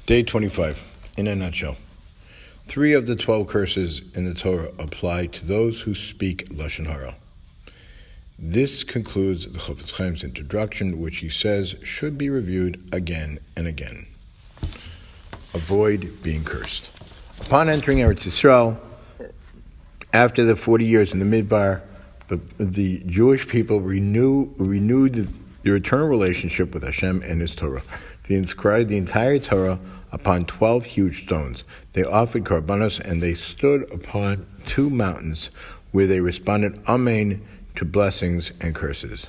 Day 25, in a nutshell. 3 of the 12 curses in the Torah apply to those who speak Loshon Hara. This concludes the Chofetz Chaim's introduction, which he says should be reviewed again and again. Avoid being cursed. Upon entering Eretz Yisroel, after the 40 years in the Midbar, the Jewish people renewed their eternal relationship with Hashem and His Torah. They inscribed the entire Torah upon 12 huge stones. They offered korbanos, and they stood upon 2 mountains where they responded Amen to blessings and curses.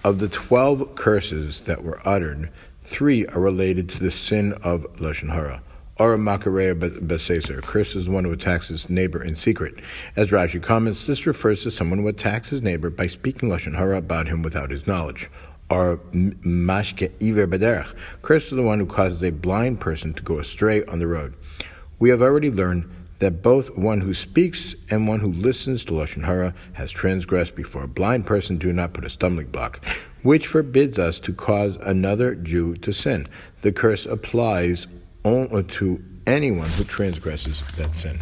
Of the 12 curses that were uttered, 3 are related to the sin of Loshon Hara. Or makareya b'seser, curses one who attacks his neighbor in secret. As Rashi comments, this refers to someone who attacks his neighbor by speaking Loshon Hara about him without his knowledge. Or mashke iver b'derech, curse to the one who causes a blind person to go astray on the road. We have already learned that both one who speaks and one who listens to Loshon Hara has transgressed before a blind person. Do not put a stumbling block, which forbids us to cause another Jew to sin. The curse applies only to anyone who transgresses that sin.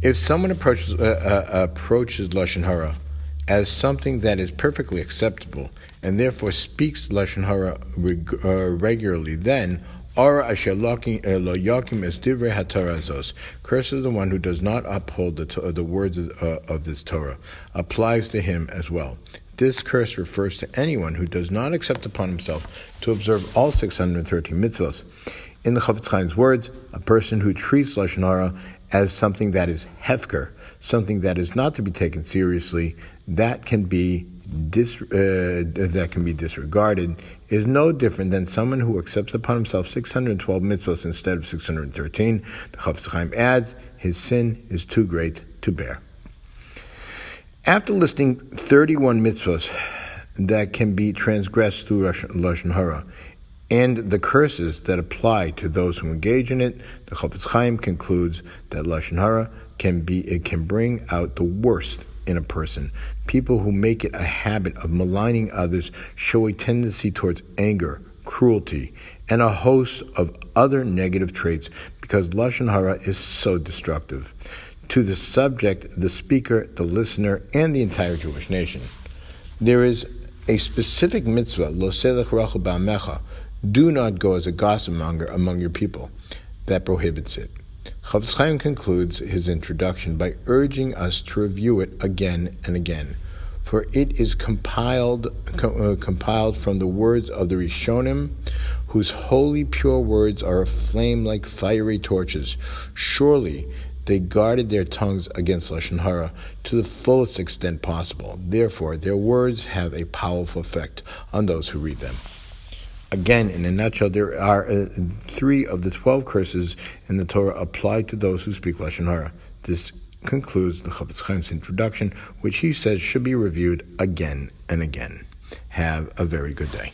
If someone approaches Loshon Hara as something that is perfectly acceptable and therefore speaks Loshon Hara regularly, then Ara asher lo yakim es divrei haTorah zos, curses the one who does not uphold the words of this Torah, applies to him as well. This curse refers to anyone who does not accept upon himself to observe all 613 mitzvos. In the Chofetz Chaim's words, a person who treats Loshon Hara as something that is hefker, something that is not to be taken seriously, that can be disregarded, is no different than someone who accepts upon himself 612 mitzvahs instead of 613. The Chofetz Chaim adds, his sin is too great to bear. After listing 31 mitzvahs that can be transgressed through Loshon Hara, and the curses that apply to those who engage in it, the Chofetz Chaim concludes that Loshon Hara can bring out the worst in a person. People who make it a habit of maligning others show a tendency towards anger, cruelty, and a host of other negative traits because Loshon Hara is so destructive to the subject, the speaker, the listener, and the entire Jewish nation. There is a specific mitzvah, lo selech rachel ba'amecha, do not go as a gossip monger among your people, that prohibits it. Chofetz Chaim concludes his introduction by urging us to review it again and again, for it is compiled from the words of the Rishonim, whose holy pure words are aflame like fiery torches. Surely they guarded their tongues against Loshon Hara to the fullest extent possible. Therefore, their words have a powerful effect on those who read them. Again, in a nutshell, there are 3 of the 12 curses in the Torah applied to those who speak Loshon Hara. This concludes the Chofetz Chaim's introduction, which he says should be reviewed again and again. Have a very good day.